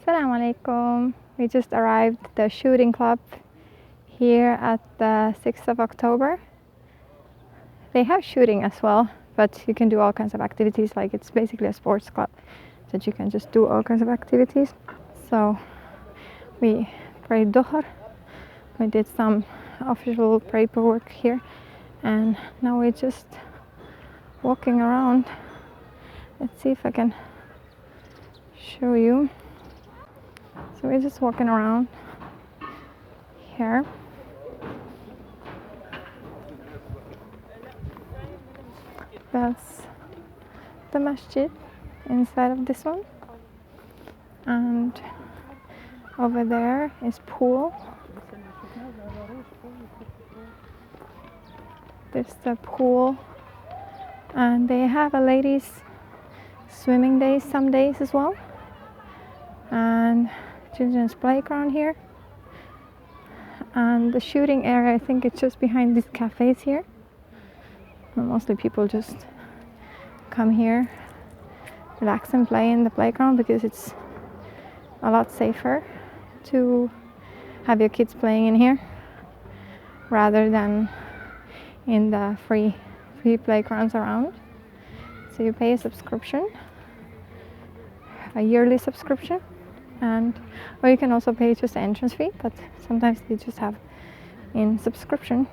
Assalaamu aleykum. We just arrived at the shooting club here at the 6th of October. They have shooting as well, but you can do all kinds of activities. Like, it's basically a sports club that you can just do all kinds of activities. So we prayed Dhuhr. We did some official paperwork here, and now we're just walking around. Let's see if I can show you. So we're just walking around here. That's the masjid inside of this one, and over there is pool. There's the pool, and they have a ladies swimming day some days as well, and children's playground here. And the shooting area, I think it's just behind these cafes here. And mostly people just come here, relax and play in the playground, because it's a lot safer to have your kids playing in here rather than in the free playgrounds around. So you pay a subscription, a yearly subscription, or you can also pay just the entrance fee, but sometimes they just have in subscription.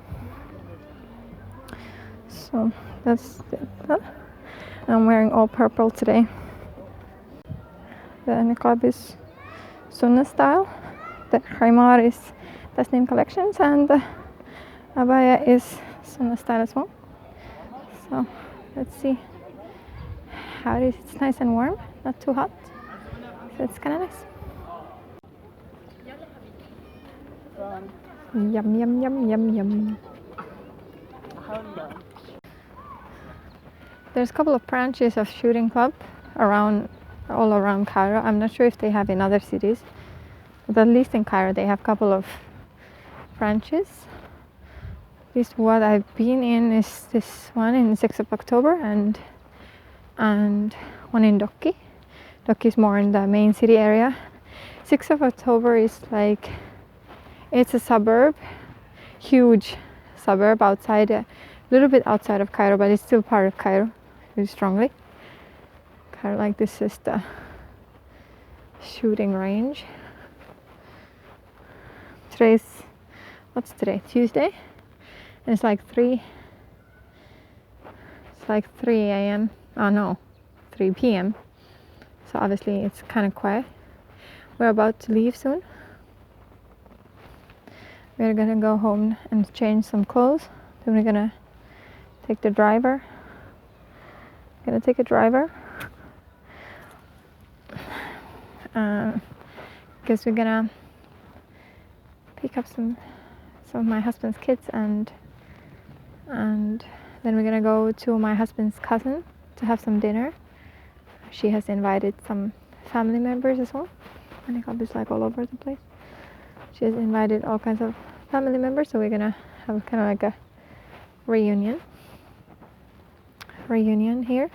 So that's it. I'm wearing all purple today. The niqab is Sunnah style, the khimar is Tasneem Collections, and the abaya is Sunnah style as well. So let's see how it is. It's nice and warm, not too hot, so it's kind of nice. Yum yum yum yum yum. There's a couple of branches of shooting club all around Cairo. I'm not sure if they have in other cities, but at least in Cairo they have a couple of branches. This what I've been in is this one in 6th of October and one in Dokki. Dokki is more in the main city area. 6th of October is like, it's a suburb, huge suburb outside, a little bit outside of Cairo, but it's still part of Cairo very strongly. Kind of like this is the shooting range. What's today? Tuesday? And it's like 3 a.m. Oh no, 3 p.m. So obviously it's kind of quiet. We're about to leave soon. We're gonna go home and change some clothes. Then we're gonna take the driver. Gonna take a driver. Because we're gonna pick up some of my husband's kids, and then we're gonna go to my husband's cousin to have some dinner. She has invited some family members as well. I think I'll be like all over the place. She has invited all kinds of family members, so we're gonna have kind of like a reunion here.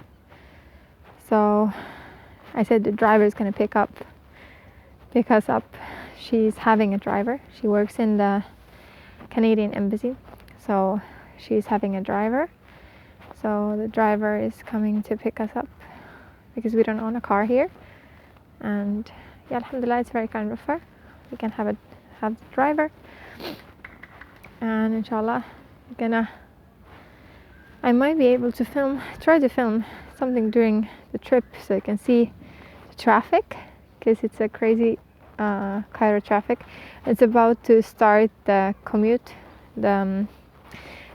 So I said the driver is gonna pick us up. She's having a driver. She works in the Canadian embassy, so she's having a driver. So the driver is coming to pick us up because we don't own a car here, and yeah, alhamdulillah, it's very kind of her. We can have the driver, and inshallah I might be able to try to film something during the trip, so you can see the traffic, because it's a crazy Cairo traffic. It's about to start the commute, the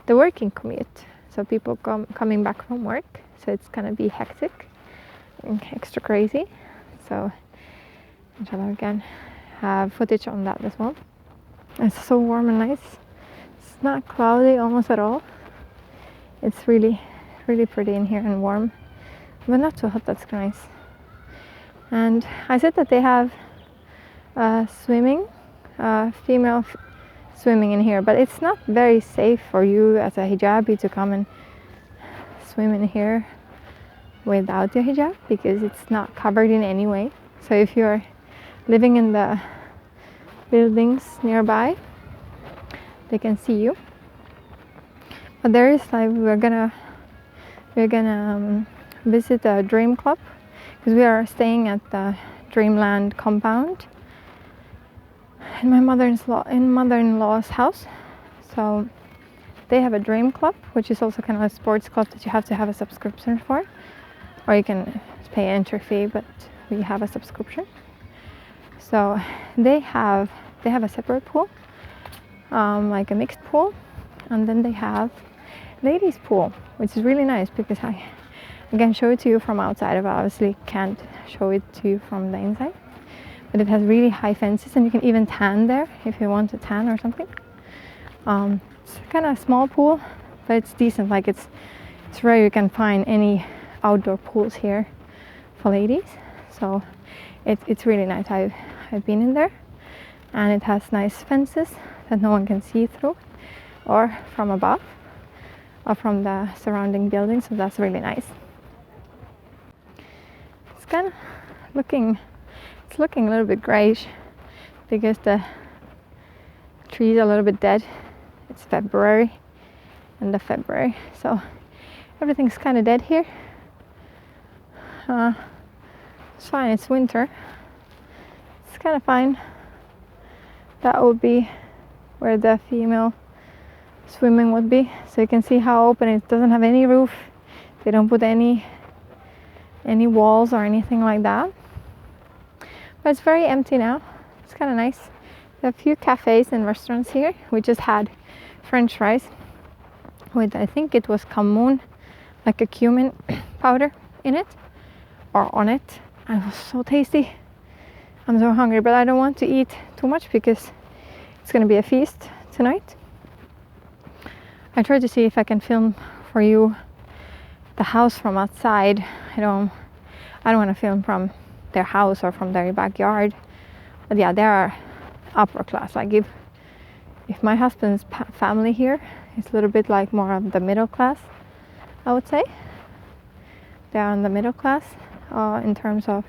working commute, so people coming back from work, so it's gonna be hectic and extra crazy. So inshallah we can have footage on that as well. It's so warm and nice. It's not cloudy almost at all. It's really, really pretty in here and warm, but not too hot. That's nice. And I said that they have swimming, female swimming in here, but it's not very safe for you as a hijabi to come and swim in here without your hijab, because it's not covered in any way. So if you're living in the buildings nearby, they can see you. But there is like we're gonna visit a dream club because we are staying at the Dreamland compound in my mother-in-law's house. So they have a dream club, which is also kind of a sports club that you have to have a subscription for, or you can pay an entry fee, but we have a subscription. So they have a separate pool, like a mixed pool, and then they have ladies pool, which is really nice because I can show it to you from outside. I obviously can't show it to you from the inside, but it has really high fences and you can even tan there if you want to tan or something. It's kind of a small pool, but it's decent. Like it's rare you can find any outdoor pools here for ladies, so it's really nice. I've been in there, and it has nice fences that no one can see through or from above or from the surrounding buildings, so that's really nice. It's kind of looking a little bit grayish because the trees are a little bit dead. It's February, end of February, so everything's kind of dead here. It's fine, it's winter. It's kind of fine. That would be where the female swimming would be. So you can see how open it doesn't have any roof. They don't put any walls or anything like that. But it's very empty now. It's kind of nice. There are a few cafes and restaurants here. We just had French fries with, I think it was kamon, like a cumin powder in it or on it. And it was so tasty. I'm so hungry, but I don't want to eat too much because it's going to be a feast tonight. I tried to see if I can film for you the house from outside. I don't want to film from their house or from their backyard. But yeah, they are upper class. Like if my husband's family here is a little bit like more of the middle class, I would say. They are in the middle class in terms of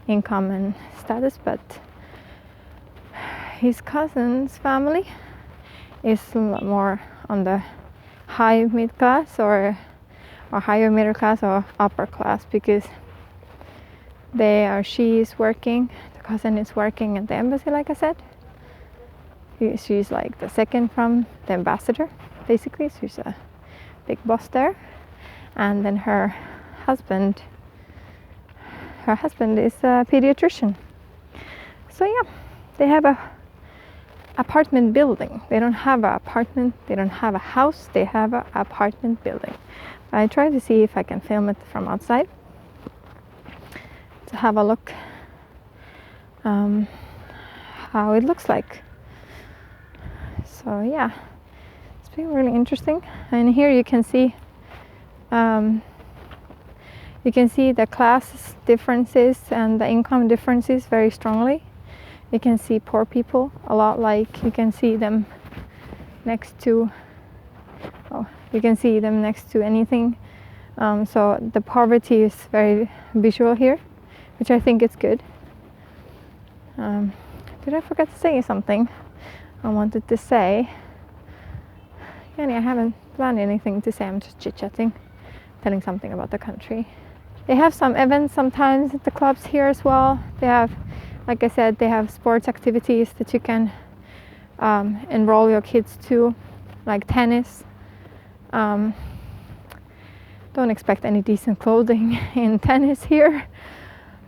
income and status, but his cousin's family is more on the high mid class or higher middle class or upper class because she is working, the cousin is working at the embassy, like I said. She's like the second from the ambassador, basically. She's a big boss there. And then her husband is a pediatrician. So yeah, they have a apartment building. They don't have an apartment, they don't have a house, they have an apartment building. I try to see if I can film it from outside to have a look how it looks like. So yeah, it's been really interesting. And here you can see the class differences and the income differences very strongly. You can see poor people a lot, like you can see them next to anything. So the poverty is very visual here, which I think is good. Did I forget to say something I wanted to say? I haven't planned anything to say. I'm just chit-chatting, telling something about the country. They have some events sometimes at the clubs here as well. They have, like I said, they have sports activities that you can enroll your kids to, like tennis. Don't expect any decent clothing in tennis here.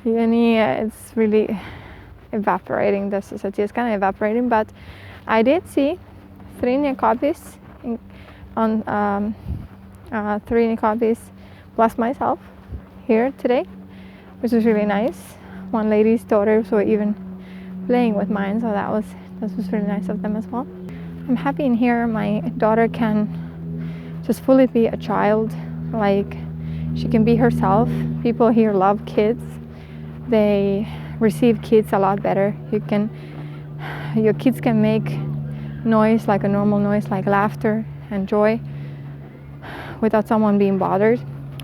It's really evaporating. The society is kind of evaporating, but I did see 3 niqabis plus myself here today, which was really nice. One lady's daughters were even playing with mine, so that was really nice of them as well. I'm happy in here. My daughter can just fully be a child, like she can be herself. People here love kids. They receive kids a lot better. Your kids can make noise, like a normal noise, like laughter and joy, without someone being bothered.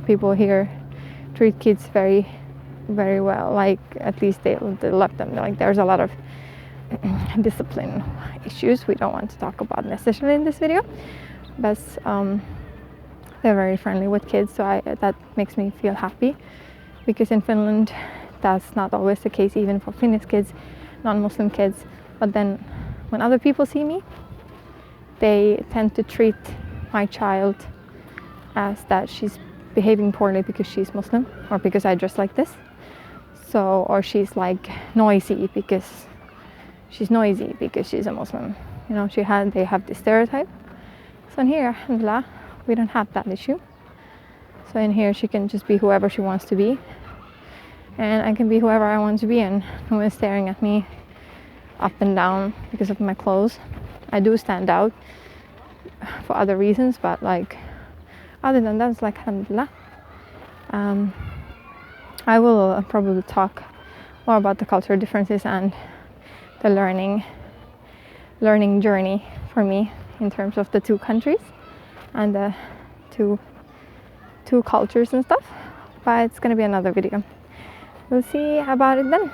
People here treat kids very very well. Like at least they love them. Like there's a lot of discipline issues we don't want to talk about necessarily in this video, but they're very friendly with kids, so that makes me feel happy, because in Finland that's not always the case, even for Finnish kids, non-Muslim kids. But then when other people see me, they tend to treat my child as that she's behaving poorly because she's Muslim, or because I dress like this. So, or she's like noisy because she's a Muslim. You know, they have this stereotype. So in here, alhamdulillah, we don't have that issue. So in here, she can just be whoever she wants to be, and I can be whoever I want to be, and no one's staring at me up and down because of my clothes. I do stand out for other reasons, but like other than that, it's like alhamdulillah. I will probably talk more about the cultural differences and the learning journey for me in terms of the two countries and the two cultures and stuff, but it's gonna be another video. We'll see about it then.